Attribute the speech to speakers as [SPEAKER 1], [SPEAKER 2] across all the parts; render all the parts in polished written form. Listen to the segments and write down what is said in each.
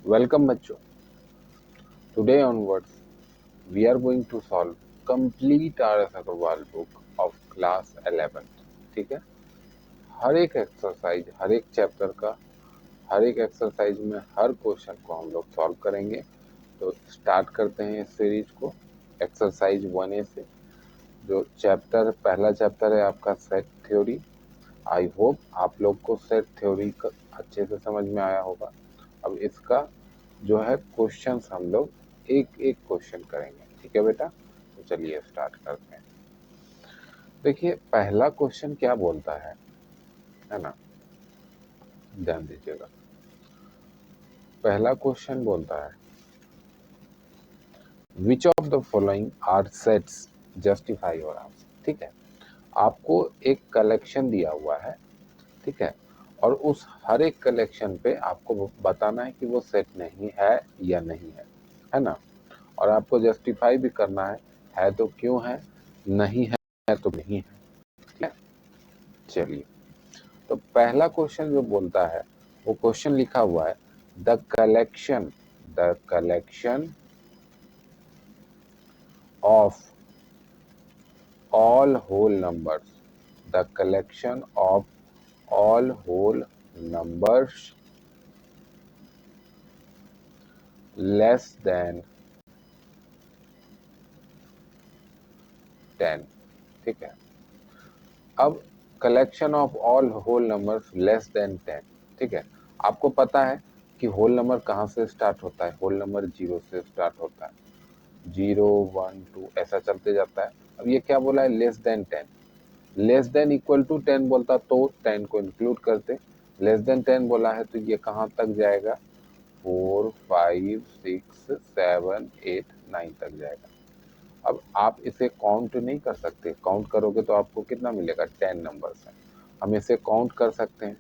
[SPEAKER 1] Welcome बच्चों. Today onwards, we are going to solve complete R.S. Agarwal book of class 11th. ठीक है. हर एक exercise, हर एक chapter का, हर एक एक्सरसाइज में हर क्वेश्चन को हम लोग सॉल्व करेंगे. तो स्टार्ट करते हैं इस सीरीज को एक्सरसाइज 1A से. जो चैप्टर, पहला चैप्टर है आपका सेट थ्योरी. आई होप आप लोग को सेट थ्योरी अच्छे से समझ में आया होगा. अब इसका जो है क्वेश्चंस हम लोग एक एक क्वेश्चन करेंगे. ठीक है बेटा, तो चलिए स्टार्ट करते हैं. देखिए पहला क्वेश्चन क्या बोलता है ना, ध्यान दीजिएगा. पहला क्वेश्चन बोलता है which of the following are sets justify your answer. ठीक है, आपको एक कलेक्शन दिया हुआ है. ठीक है, और उस हर एक कलेक्शन पे आपको बताना है कि वो सेट नहीं है या नहीं है ना. और आपको जस्टिफाई भी करना है तो क्यों है, नहीं है तो नहीं है. ठीक है, चलिए. तो पहला क्वेश्चन जो बोलता है, वो क्वेश्चन लिखा हुआ है the collection of all whole numbers, the collection of all whole numbers less than 10. ठीक है, अब collection of all whole numbers less than 10. ठीक है, आपको पता है कि होल नंबर कहाँ से स्टार्ट होता है. होल नंबर 0 से स्टार्ट होता है. 0 1 2 ऐसा चलते जाता है. अब ये क्या बोला है, less than 10. Less than equal to 10 बोलता तो 10 को इंक्लूड करते. लेस देन 10 बोला है तो ये कहाँ तक जाएगा, 4 5 6 7 8 9 तक जाएगा. अब आप इसे काउंट नहीं कर सकते. काउंट करोगे तो आपको कितना मिलेगा, 10 नंबर्स है. हम इसे काउंट कर सकते हैं.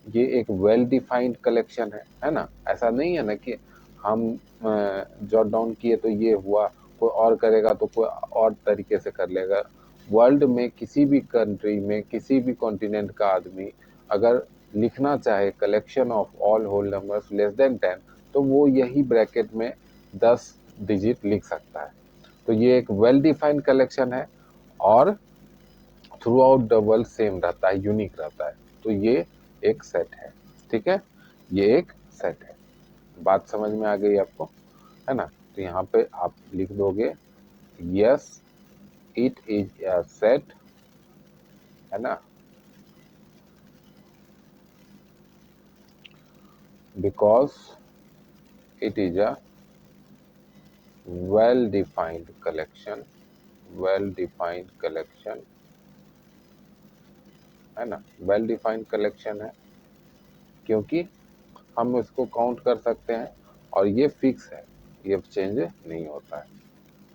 [SPEAKER 1] ये एक वेल डिफाइंड कलेक्शन है ना. ऐसा नहीं है ना कि हम जॉट डाउन किए तो ये हुआ, कोई और करेगा तो कोई और तरीके से कर लेगा. वर्ल्ड में किसी भी कंट्री में, किसी भी कॉन्टिनेंट का आदमी अगर लिखना चाहे collection of all whole numbers less than 10, तो वो यही ब्रैकेट में 10 डिजिट लिख सकता है. तो ये एक वेल डिफाइंड कलेक्शन है और through out the world same रहता है, यूनिक रहता है. तो ये एक सेट है. ठीक है, ये एक सेट है. बात समझ में आ गई आपको, है ना. तो यहाँ पे आप लिख दोगे yes it is a set, है ना, because it is a well defined collection, well defined collection, है ना. वेल डिफाइंड कलेक्शन है क्योंकि हम इसको काउंट कर सकते हैं और ये फिक्स है, ये चेंज नहीं होता है.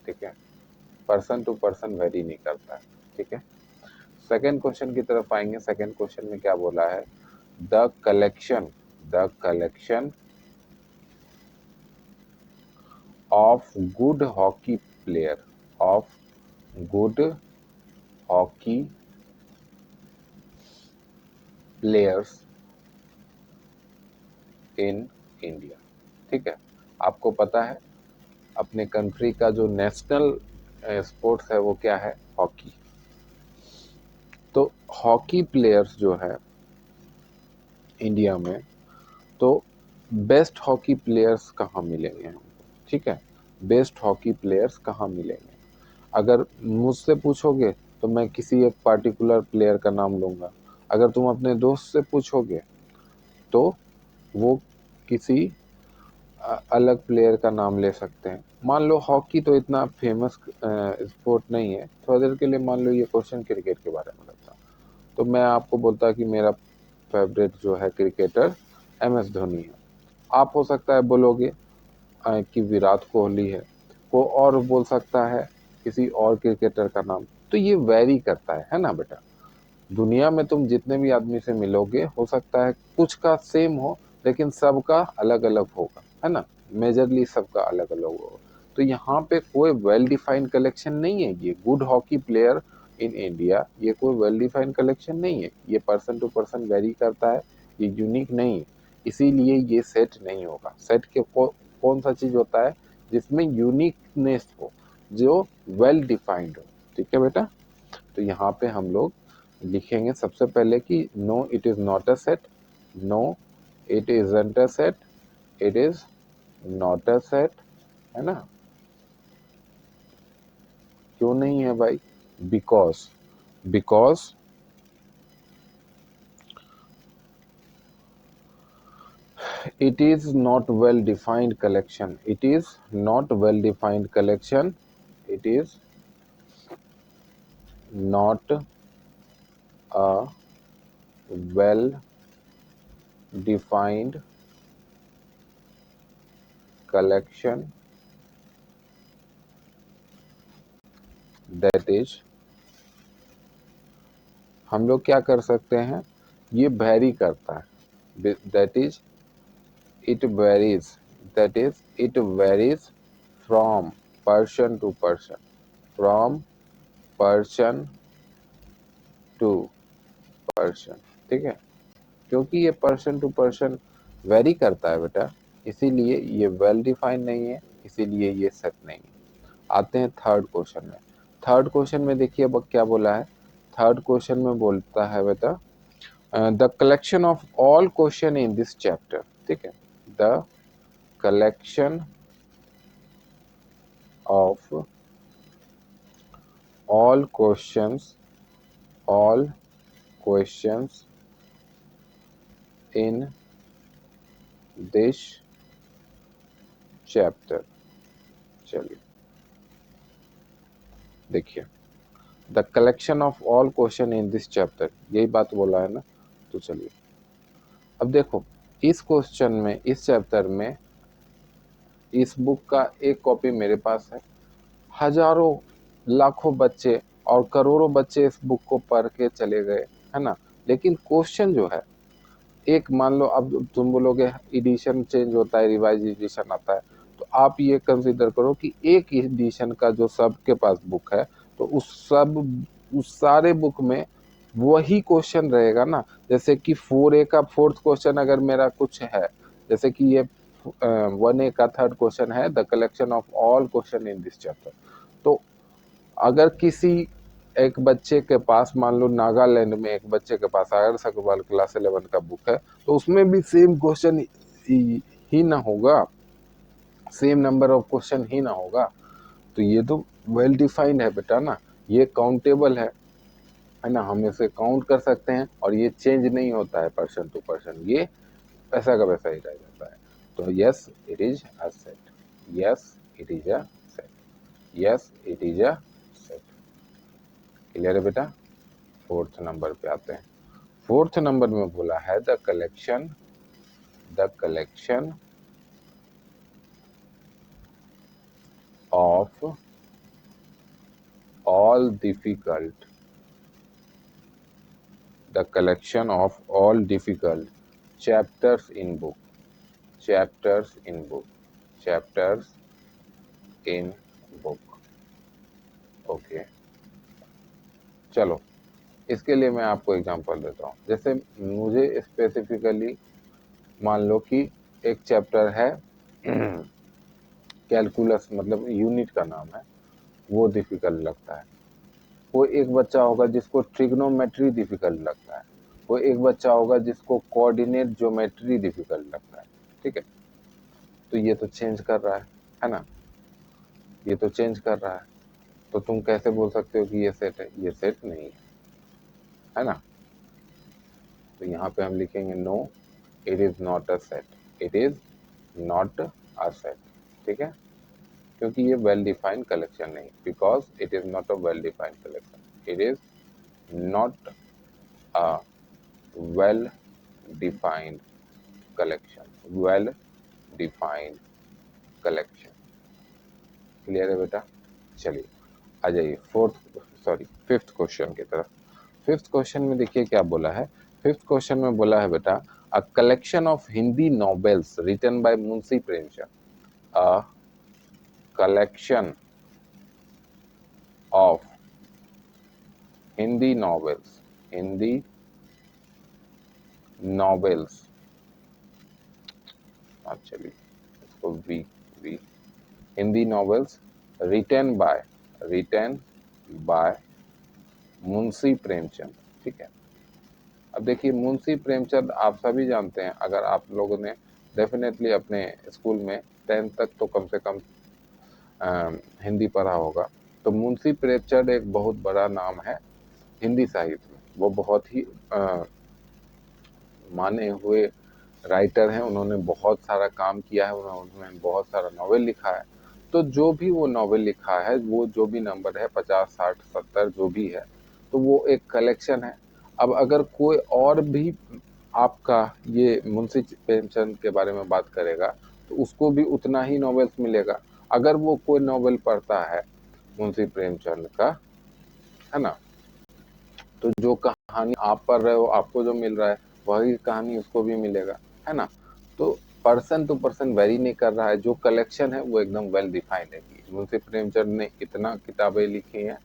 [SPEAKER 1] ठीक है, पर्सन टू पर्सन वेरी नहीं करता है. ठीक है, सेकेंड क्वेश्चन की तरफ आएंगे. सेकेंड क्वेश्चन में क्या बोला है, the collection of good hockey player, of good hockey players in India. ठीक है, आपको पता है अपने कंट्री का जो नेशनल स्पोर्ट्स है वो क्या है, हॉकी. तो हॉकी प्लेयर्स जो है इंडिया में, तो बेस्ट हॉकी प्लेयर्स कहाँ मिलेंगे हमको. ठीक है, बेस्ट हॉकी प्लेयर्स कहाँ मिलेंगे. अगर मुझसे पूछोगे तो मैं किसी एक पार्टिकुलर प्लेयर का नाम लूँगा. अगर तुम अपने दोस्त से पूछोगे तो वो किसी अलग प्लेयर का नाम ले सकते हैं. मान लो हॉकी तो इतना फेमस स्पोर्ट नहीं है. थोड़ा देर के लिए मान लो ये क्वेश्चन क्रिकेट के बारे में रहता, तो मैं आपको बोलता कि मेरा फेवरेट जो है क्रिकेटर MS धोनी है. आप हो सकता है बोलोगे कि विराट कोहली है. वो और बोल सकता है किसी और क्रिकेटर का नाम. तो ये वेरी करता है ना बेटा. दुनिया में तुम जितने भी आदमी से मिलोगे, हो सकता है कुछ का सेम हो लेकिन सबका अलग अलग होगा, है ना. मेजरली सबका अलग अलग होगा. तो यहाँ पे कोई वेल डिफाइंड कलेक्शन नहीं है. ये good hockey player in India, ये कोई वेल डिफाइंड कलेक्शन नहीं है. ये पर्सन टू पर्सन वेरी करता है, ये यूनिक नहीं है. इसीलिए ये सेट नहीं होगा। सेट के कौन सा चीज होता है जिसमें यूनिकनेस हो, जो वेल डिफाइंड हो। ठीक है बेटा, तो यहाँ पे हम लोग लिखेंगे सबसे पहले कि no it is not a set, no it isn't a set, it is not a set, है ना। क्यों नहीं है भाई? Because because it is not well defined collection, it is not well defined collection, it is not a well defined collection, that is, हम लोग क्या कर सकते हैं, ये वैरी करता है, that is it varies, that is it varies from person to person, from person to person. ठीक है, क्योंकि ये पर्सन टू पर्सन वेरी करता है बेटा, इसीलिए ये वेल डिफाइंड नहीं है, इसीलिए ये सेट नहीं है। आते हैं थर्ड क्वेश्चन में। थर्ड क्वेश्चन में देखिए अब क्या बोला है। थर्ड क्वेश्चन में बोलता है बेटा the collection of all question in this chapter. ठीक है, the collection of all questions, all questions in this chapter. चलिए देखिए, the collection of all question in this chapter, यही बात बोला है ना। तो चलिए अब देखो, इस क्वेश्चन में, इस चैप्टर में, इस बुक का एक कॉपी मेरे पास है, हजारों लाखों बच्चे और करोड़ों बच्चे इस बुक को पढ़ के चले गए, है ना। लेकिन क्वेश्चन जो है, एक मान लो अब तुम बोलोगे एडिशन चेंज होता है, रिवाइज एडिशन आता है, तो आप ये कंसीडर करो कि एक एडिशन का जो सबके पास बुक है, तो उस सारे बुक में वही क्वेश्चन रहेगा ना। जैसे कि 4A का फोर्थ क्वेश्चन अगर मेरा कुछ है, जैसे कि ये 1A का थर्ड क्वेश्चन है, the collection of all question in this chapter. तो अगर किसी एक बच्चे के पास, मान लो नागालैंड में एक बच्चे के पास आदर्श अग्रवाल क्लास 11 का बुक है, तो उसमें भी सेम क्वेश्चन ही ना होगा, सेम नंबर ऑफ क्वेश्चन ही ना होगा। तो ये तो वेल डिफाइंड है बेटा ना, ये काउंटेबल है ना, हम इसे काउंट कर सकते हैं, और ये चेंज नहीं होता है पर्सन टू पर्सन, ये पैसा का वैसा ही रह जाता है। तो yes it is a set, yes it is a set, yes it is a set. Clear है बेटा। फोर्थ नंबर पे आते हैं। फोर्थ नंबर में बोला है the collection of all difficult, the collection of all difficult chapters in book, chapters in book, chapters in book. Okay, चलो इसके लिए मैं आपको एग्जांपल देता हूँ। जैसे मुझे स्पेसिफिकली मान लो कि एक चैप्टर है कैलकुलस, मतलब यूनिट का नाम है, वो डिफिकल्ट लगता है। वो एक बच्चा होगा जिसको ट्रिग्नोमेट्री डिफिकल्ट लगता है, वो एक बच्चा होगा जिसको कोऑर्डिनेट ज्योमेट्री डिफिकल्ट लगता है। ठीक है, तो ये तो चेंज कर रहा है ना, ये तो चेंज कर रहा है। तो तुम कैसे बोल सकते हो कि ये सेट है? ये सेट नहीं है ना। तो यहाँ पे हम लिखेंगे no it is not a set, it is not a set. ठीक है, क्योंकि ये वेल डिफाइंड कलेक्शन नहीं, because it is not a well defined collection, it is not a well defined collection, well defined collection. Clear है बेटा। चलिए आ जाइए fifth question की तरफ। फिफ्थ क्वेश्चन में देखिए क्या बोला है। फिफ्थ क्वेश्चन में बोला है बेटा a collection of Hindi novels written by Munshi Premchand, a collection of Hindi novels, Hindi novels हाँ चलिए इसको we we Hindi novels written by Munshi Premchand. ठीक है, अब देखिए मुंशी प्रेमचंद आप सभी जानते हैं, अगर आप लोगों ने डेफिनेटली अपने स्कूल में 10th तक तो कम से कम हिंदी पढ़ा होगा, तो मुंशी प्रेमचंद एक बहुत बड़ा नाम है हिंदी साहित्य में। वो बहुत ही माने हुए राइटर हैं, उन्होंने बहुत सारा काम किया है, उन्होंने बहुत सारा नॉवेल लिखा है। तो जो भी वो नॉवेल लिखा है, वो जो भी नंबर है 50 60 70 जो भी है, तो वो एक कलेक्शन है। अब अगर कोई और भी आपका ये मुंशी प्रेमचंद के बारे में बात करेगा, तो उसको भी उतना ही नॉवेल्स मिलेगा। अगर वो कोई नॉवेल पढ़ता है मुंशी प्रेमचंद का, है ना, तो जो कहानी आप पढ़ रहे हो, आपको जो मिल रहा है वही कहानी उसको भी मिलेगा, है ना। तो पर्सन टू पर्सन वेरी नहीं कर रहा है, जो कलेक्शन है वो एकदम वेल डिफाइंड है। मुंशी प्रेमचंद ने इतना किताबें लिखी हैं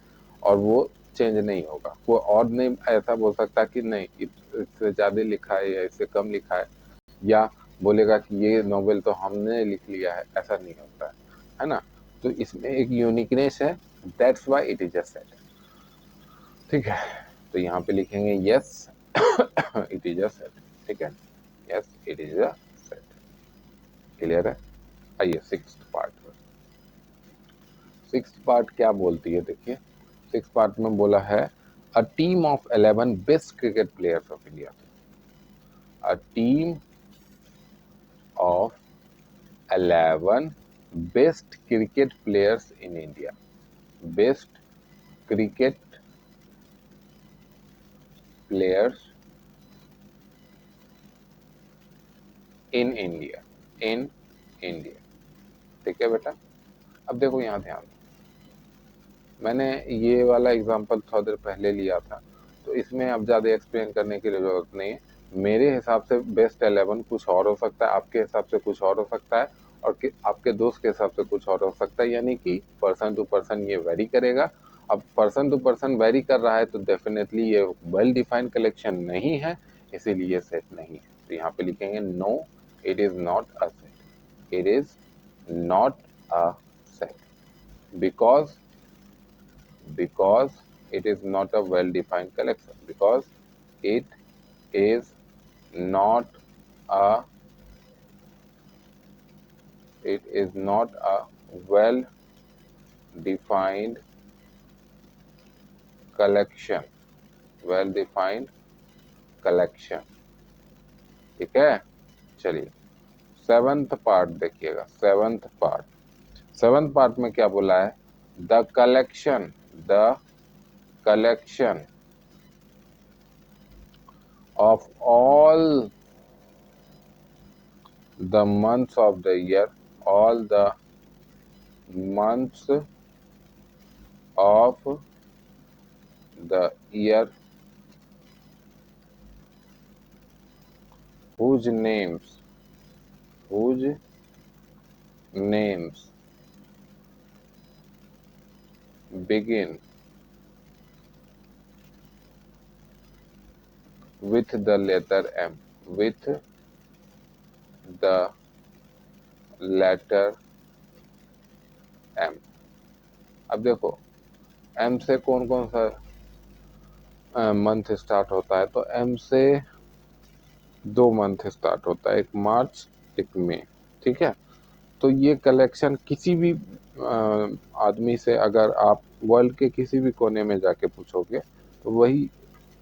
[SPEAKER 1] और वो चेंज नहीं होगा। कोई और नहीं ऐसा बोल सकता कि नहीं इससे ज्यादा लिखा है या इससे कम लिखा है, या बोलेगा कि ये नॉवेल तो हमने लिख लिया है, ऐसा नहीं होता है ना। तो इसमें एक यूनिकनेस है, that's why it is a set. ठीक है, तो यहाँ पे लिखेंगे yes it is a set. ठीक है, yes it is a set. Clear है। आइए सिक्स्थ पार्ट पर। सिक्स्थ पार्ट क्या बोलती है, देखिए सिक्स्थ पार्ट में बोला है a team of 11 best cricket players of India. A team of 11 best cricket players in India. Best cricket players in India. In India. ठीक है बेटा, अब देखो यहाँ ध्यान दो, मैंने ये वाला एग्जांपल थोड़ा देर पहले लिया था, तो इसमें अब ज़्यादा एक्सप्लेन करने की जरूरत नहीं है। मेरे हिसाब से बेस्ट 11 कुछ और हो सकता है, आपके हिसाब से कुछ और हो सकता है, और आपके दोस्त के हिसाब से कुछ और हो सकता है, यानी कि पर्सन टू पर्सन ये वेरी करेगा। अब पर्सन टू पर्सन वेरी कर रहा है तो डेफिनेटली ये वेल डिफाइंड कलेक्शन नहीं है, इसीलिए सेट नहीं है। तो यहाँ पे लिखेंगे no it is not a set. It is not a set because it is not a well defined collection, because it is not a well defined collection। well defined collection। ठीक है, चलिए seventh part देखिएगा। Seventh part में क्या बोला है, the collection of all the months of the year, all the months of the year whose names begin with the letter M, with the letter M। अब देखो M से कौन कौन सा मंथ स्टार्ट होता है, तो M से 2 मंथ स्टार्ट होता है, एक मार्च एक मई। ठीक है, तो ये कलेक्शन किसी भी आदमी से अगर आप वर्ल्ड के किसी भी कोने में जाके पूछोगे तो वही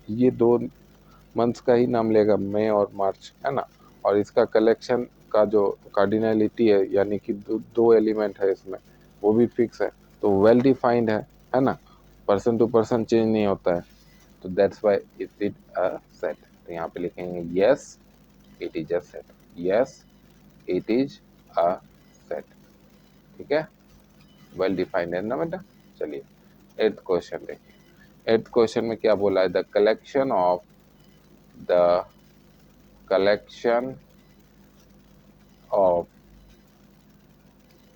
[SPEAKER 1] ये 2 मंथ्स का ही नाम लेगा, मई और मार्च, है ना। और इसका कलेक्शन का जो कार्डिनलिटी है, यानी कि दो एलिमेंट है इसमें, वो भी फिक्स है, तो वेल डिफाइंड है ना। पर्सन टू पर्सन चेंज नहीं होता है, तो that's why it is a set. तो यहाँ पे लिखेंगे yes it is a set. Yes it is a set. ठीक है, वेल डिफाइंड है ना बेटा। चलिए एट्थ क्वेश्चन देखिए। एट्थ क्वेश्चन में क्या बोला है, the collection of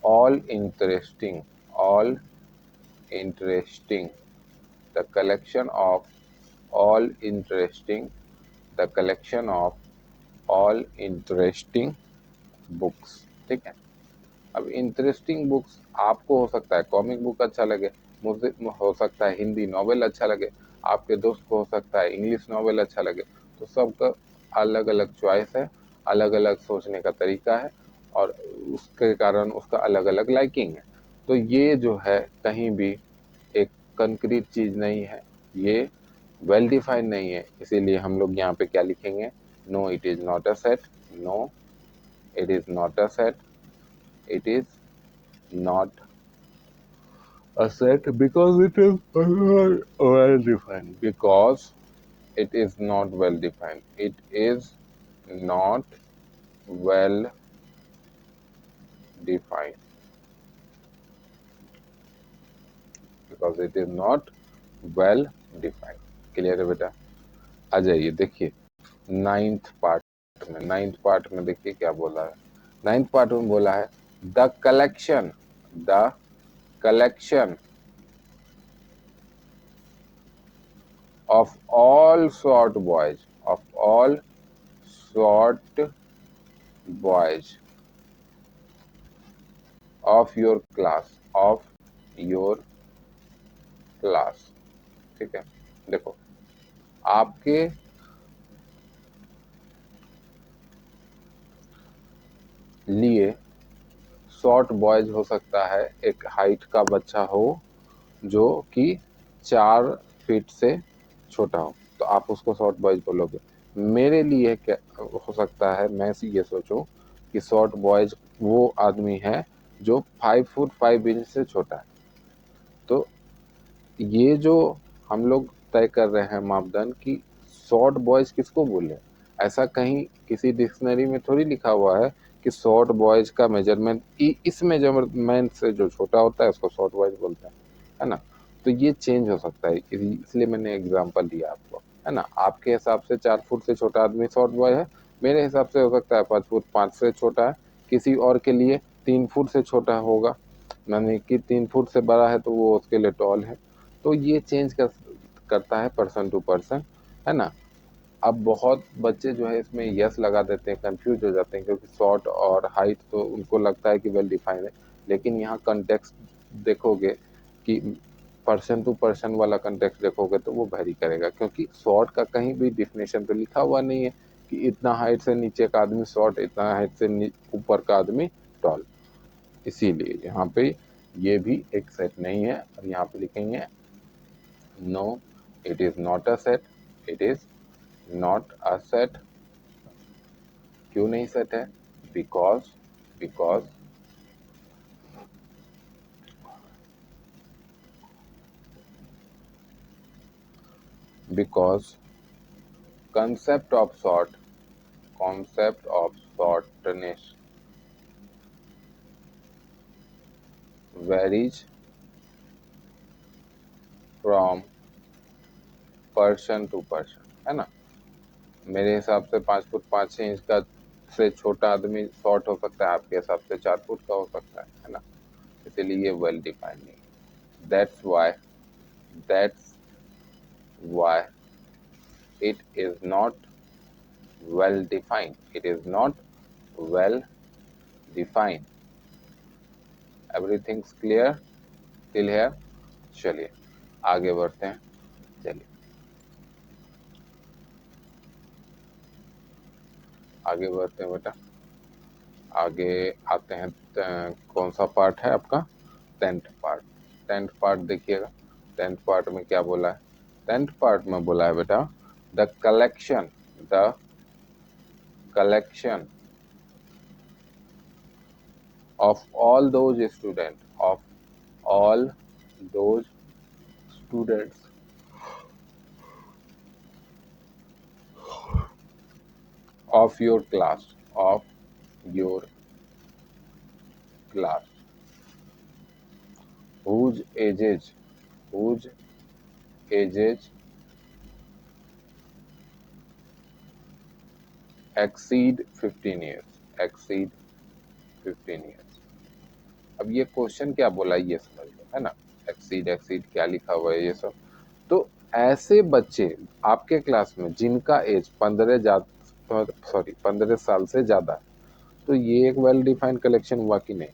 [SPEAKER 1] all interesting the collection of all interesting the collection of all interesting books, ठीक है। अब इंटरेस्टिंग बुक्स आपको हो सकता है कॉमिक बुक अच्छा लगे, मुझे हो सकता है हिंदी नॉवेल अच्छा लगे, आपके दोस्त को हो सकता है इंग्लिश नॉवेल अच्छा लगे। तो सबका अलग अलग चॉइस है, अलग अलग सोचने का तरीका है, और उसके कारण उसका अलग अलग लाइकिंग है। तो ये जो है कहीं भी एक कंक्रीट चीज नहीं है, ये वेल डिफाइंड नहीं है। इसीलिए हम लोग यहाँ पे क्या लिखेंगे, no it is not a set, no it is not a set, it is not a set because it is not well defined. Because it is not well defined. It is not well defined. Because it is not well defined. Clear है बेटा? आ जाइए देखिए ninth part में देखिए क्या बोला है। Ninth part में बोला है the collection of all short boys, of all short boys of your class, ठीक है। देखो आपके लिए शॉर्ट बॉयज हो सकता है एक हाइट का बच्चा हो जो कि 4 फीट से छोटा हो, तो आप उसको शॉर्ट बॉयज बोलोगे। मेरे लिए क्या हो सकता है, मैं ये सोचूं कि शॉर्ट बॉयज वो आदमी है जो 5 फुट 5 इंच से छोटा है। तो ये जो हम लोग तय कर रहे हैं मापदंड की शॉर्ट बॉयज किसको बोले, ऐसा कहीं किसी डिक्शनरी में थोड़ी लिखा हुआ है कि शॉर्ट बॉयज का मेजरमेंट इस मेजरमेंट से जो छोटा होता है उसको शॉर्ट बॉयज बोलते हैं, है ना। तो ये चेंज हो सकता है, इसलिए मैंने एग्जांपल दिया आपको, है ना। आपके हिसाब से 4 फुट से छोटा आदमी शॉर्ट बॉय है, मेरे हिसाब से हो सकता है 5 फुट 5 से छोटा है, किसी और के लिए 3 फुट से छोटा होगा, यानी कि 3 फुट से बड़ा है तो वो उसके लिए टॉल है। तो ये चेंज करता है पर्सन टू पर्सन, है ना। अब बहुत बच्चे जो है इसमें यस लगा देते हैं, कंफ्यूज हो जाते हैं, क्योंकि शॉर्ट और हाइट तो उनको लगता है कि वेल डिफाइंड है, लेकिन यहाँ कंटेक्स्ट देखोगे कि पर्सन टू पर्सन वाला कंटेक्स्ट देखोगे तो वो वेरी करेगा, क्योंकि शॉर्ट का कहीं भी डिफिनेशन पे लिखा हुआ नहीं है कि इतना हाइट से नीचे का आदमी शॉर्ट, इतना हाइट से ऊपर का आदमी टॉल। इसीलिए यहाँ पे ये भी एक सेट नहीं है, और यहाँ पे लिखेंगे no it is not a set, it is not a set. क्यों नहीं सेट है? Because because because concept of shortness varies from person to person, है ना। मेरे हिसाब से 5 फुट 5 इंच का से छोटा आदमी शॉर्ट हो सकता है, आपके हिसाब से 4 फुट का हो सकता है ना। इसीलिए ये वेल डिफाइंड नहीं। That's why it is not well defined, it is not well defined। everything's clear till here? चलिए आगे बढ़ते हैं। चलिए आगे बढ़ते हैं बेटा, आगे आते हैं। कौन सा पार्ट है आपका? 10th part. 10th पार्ट देखिएगा, 10th पार्ट में क्या बोला है। 10th पार्ट में बोला है बेटा the collection of all those students of your class whose ages exceed 15 years। अब ये क्वेश्चन क्या बोला ये समझ लो, है ना। एक्सीड क्या लिखा हुआ है ये सब। तो ऐसे बच्चे आपके क्लास में जिनका एज 15 साल से ज्यादा है, तो ये एक वेल डिफाइंड कलेक्शन हुआ कि नहीं।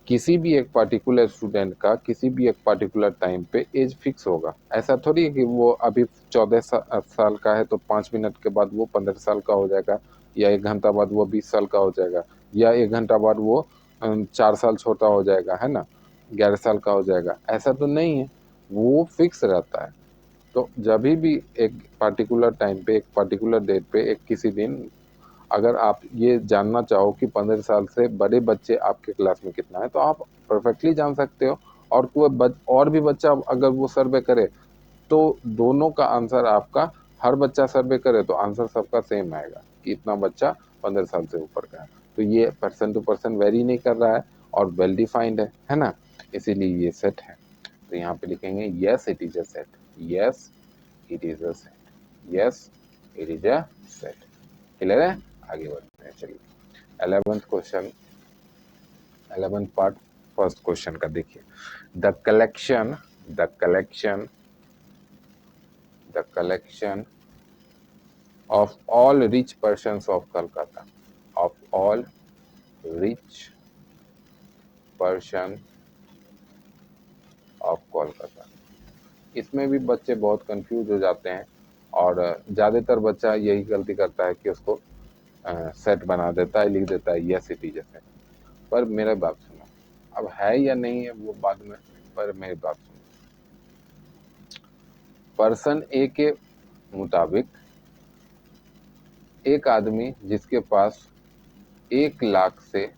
[SPEAKER 1] किसी भी एक पर्टिकुलर स्टूडेंट का किसी भी एक पर्टिकुलर टाइम पे एज फिक्स होगा। ऐसा थोड़ी है कि वो अभी 14 साल का है तो 5 मिनट के बाद वो 15 साल का हो जाएगा, या 1 घंटा बाद वो 20 साल का हो जाएगा, या 1 घंटा बाद वो 4 साल छोटा हो जाएगा, है ना, 11 साल का हो जाएगा। ऐसा तो नहीं है, वो फिक्स रहता है। तो जब भी एक पर्टिकुलर टाइम पे, एक पर्टिकुलर डेट पे, एक किसी दिन, अगर आप ये जानना चाहो कि 15 साल से बड़े बच्चे आपके क्लास में कितना है, तो आप परफेक्टली जान सकते हो। और कोई और भी बच्चा अगर वो सर्वे करे तो दोनों का आंसर आपका, हर बच्चा सर्वे करे तो आंसर सबका सेम आएगा कि इतना बच्चा 15 साल से ऊपर का है। तो ये पर्सन टू पर्सन वेरी नहीं कर रहा है और वेल डिफाइंड है ना, इसीलिए ये सेट है। तो यहाँ पे लिखेंगे yes it is a set, yes it is a set, yes it is a set. Clear है? आगे बढ़ते हैं, चलिए 11th question, 11th part first question का देखिए। The collection of all rich persons of Kolkata, of all rich person of Kolkata। इसमें भी बच्चे बहुत कंफ्यूज हो जाते हैं और ज़्यादातर बच्चा यही गलती करता है कि उसको सेट बना देता है, लिख देता है yes it is a set. पर मेरा बात सुनो, अब है या नहीं है वो बाद में, पर मेरी बात सुनो। पर्सन ए के मुताबिक एक आदमी जिसके पास 1 लाख से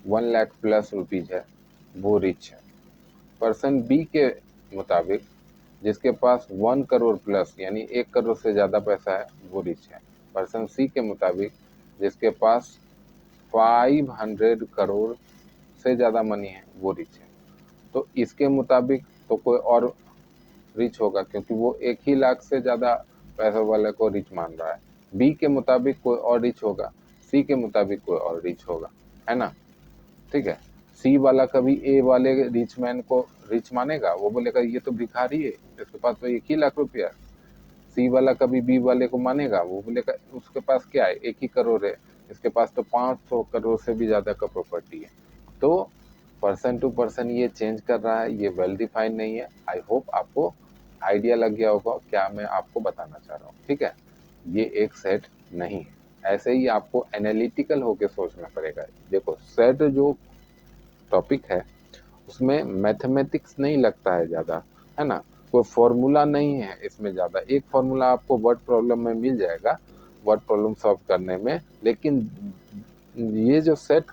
[SPEAKER 1] 1 लाख प्लस रुपीज है वो रिच है। पर्सन बी के मुताबिक जिसके पास 1 करोड़ प्लस यानी 1 करोड़ से ज़्यादा पैसा है वो रिच है। पर्सन सी के मुताबिक जिसके पास 500 करोड़ से ज़्यादा मनी है वो रिच है। तो इसके मुताबिक तो कोई और रिच होगा क्योंकि वो 1 ही लाख से ज़्यादा पैसा वाले को रिच मान रहा है। बी के मुताबिक कोई और रिच होगा, सी के मुताबिक कोई और रिच होगा, है ना। ठीक है, सी वाला कभी ए वाले रिच मैन को रिच मानेगा, वो बोलेगा ये तो भिखारी है, इसके पास तो 1 ही लाख रुपया। सी वाला कभी बी वाले को मानेगा, वो बोलेगा उसके पास क्या है, 1 ही करोड़ है, इसके पास तो 500 करोड़ से भी ज्यादा का प्रॉपर्टी है। तो पर्सन टू पर्सन ये चेंज कर रहा है, ये वेल डिफाइंड नहीं है। आई होप आपको आइडिया लग गया होगा क्या मैं आपको बताना चाह रहा हूँ। ठीक है, ये एक सेट नहीं है। ऐसे ही आपको एनालिटिकल होके सोचना पड़ेगा। देखो सेट जो टॉपिक है उसमें मैथमेटिक्स नहीं लगता है ज़्यादा, है ना, कोई फॉर्मूला नहीं है इसमें ज़्यादा। एक फॉर्मूला आपको वर्ड प्रॉब्लम में मिल जाएगा, वर्ड प्रॉब्लम सॉल्व करने में, लेकिन ये जो सेट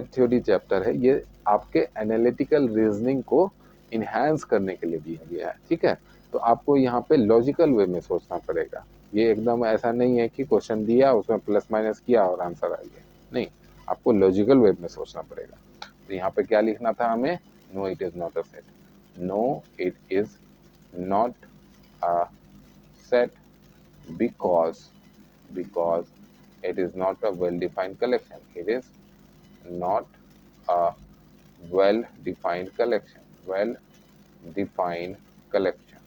[SPEAKER 1] थ्योरी चैप्टर है ये आपके एनालिटिकल रीजनिंग को इन्हांस करने के लिए दिया गया है। ठीक है, तो आपको यहाँ पे लॉजिकल वे में सोचना पड़ेगा। ये एकदम ऐसा नहीं है कि क्वेश्चन दिया उसमें प्लस माइनस किया और आंसर आ गया, नहीं, आपको लॉजिकल वे में सोचना पड़ेगा। तो यहाँ पे क्या लिखना था हमें, no it is not a set, no it is not a set because it is not a well defined collection, it is not a well defined collection.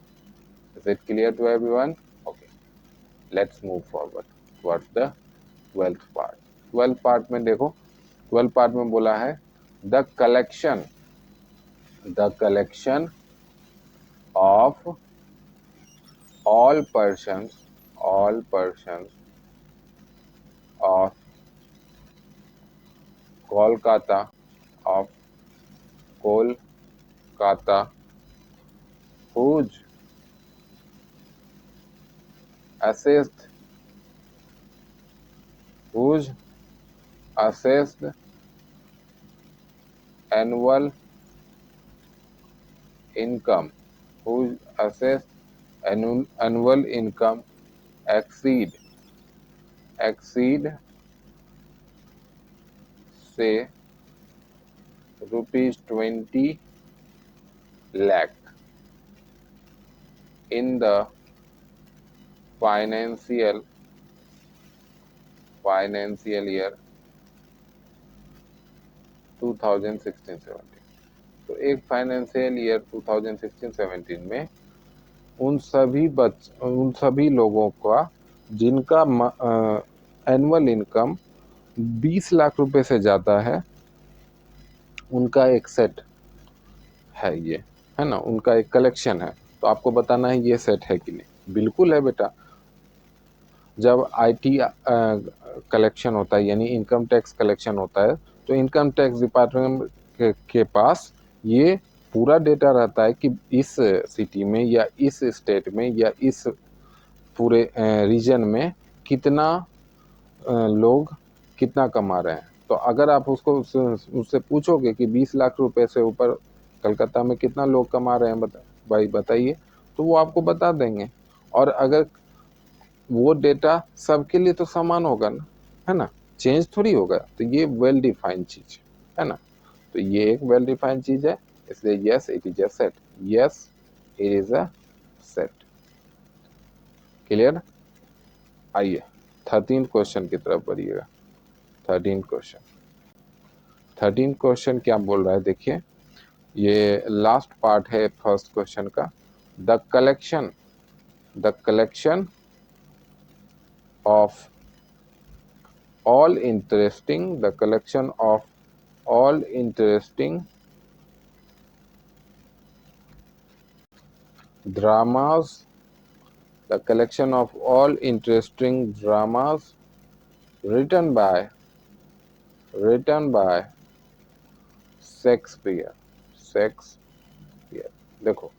[SPEAKER 1] Is it clear to everyone? Okay, let's move forward towards the 12th part। 12th part में देखो, 12th part में बोला है the collection of all persons of Kolkata whose assessed annual income exceed say ₹20 lakh in the financial year 2016-17। तो एक financial year 2016-17 में उन सभी लोगों का जिनका एनुअल इनकम 20 लाख रुपए से ज़्यादा है, उनका एक सेट है ये, है ना, उनका एक कलेक्शन है। तो आपको बताना है ये सेट है कि नहीं। बिल्कुल है बेटा। जब आईटी कलेक्शन होता है यानी इनकम टैक्स कलेक्शन होता है, तो इनकम टैक्स डिपार्टमेंट के पास ये पूरा डेटा रहता है कि इस सिटी में या इस स्टेट में या इस पूरे रीजन में कितना लोग कितना कमा रहे हैं। तो अगर आप उसको उससे पूछोगे कि 20 लाख रुपए से ऊपर कलकत्ता में कितना लोग कमा रहे हैं, भाई बताइए, तो वो आपको बता देंगे। और अगर वो डेटा सबके लिए तो समान होगा ना, है ना, चेंज थोड़ी होगा। तो ये वेल डिफाइंड चीज है ना। तो ये एक वेल डिफाइंड चीज है, इसलिए yes it is a set, yes it is a set. Clear. आइए 13 क्वेश्चन की तरफ बढ़िएगा। 13 क्वेश्चन, 13 क्वेश्चन क्या बोल रहा है देखिए, ये लास्ट पार्ट है फर्स्ट क्वेश्चन का। The collection of all interesting, the collection of all interesting dramas, the collection of all interesting dramas written by Shakespeare. Shakespeare. देखो,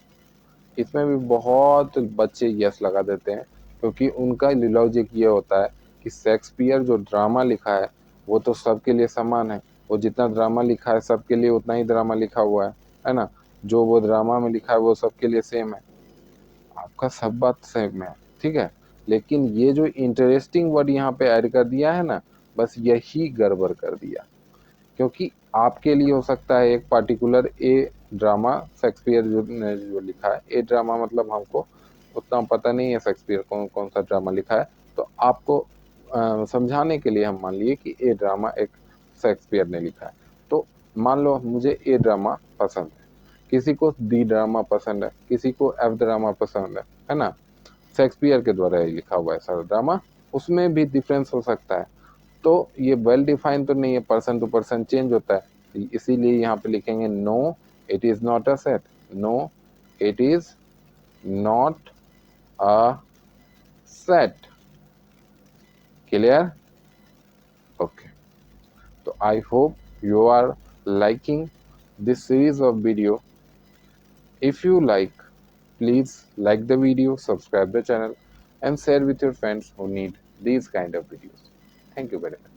[SPEAKER 1] इसमें भी बहुत बच्चे यस लगा देते हैं, क्योंकि उनका लॉजिक ये होता है कि शेक्सपियर जो ड्रामा लिखा है वो तो सबके लिए समान है। वो जितना ड्रामा लिखा है सबके लिए उतना ही ड्रामा लिखा हुआ है ना। जो वो ड्रामा में लिखा है वो सबके लिए सेम है। आपका सब बात सेम है, ठीक है। लेकिन ये जो इंटरेस्टिंग वर्ड यहाँ पे ऐड कर दिया है ना, बस यही गड़बड़ कर दिया। क्योंकि आपके लिए हो सकता है एक पर्टिकुलर ए ड्रामा, शेक्सपियर जो ने जो लिखा है ए ड्रामा, मतलब हमको उतना पता नहीं है शेक्सपियर कौन कौन सा ड्रामा लिखा है। तो आपको समझाने के लिए हम मान लिए कि ए ड्रामा एक शेक्सपियर ने लिखा है। तो मान लो मुझे ए ड्रामा पसंद है, किसी को डी ड्रामा पसंद है, किसी को एफ ड्रामा पसंद है ना। शेक्सपियर के द्वारा ही लिखा हुआ है सारा ड्रामा, उसमें भी डिफरेंस हो सकता है। तो ये वेल डिफाइन तो नहीं है, पर्सन टू पर्सन चेंज होता है। इसीलिए यहाँ पे लिखेंगे no it is not a set, no it is not a set. Clear. Okay. तो I hope you are liking this series of video. If you like, please like the video, subscribe the channel and share with your friends who need these kind of videos. Thank you very much.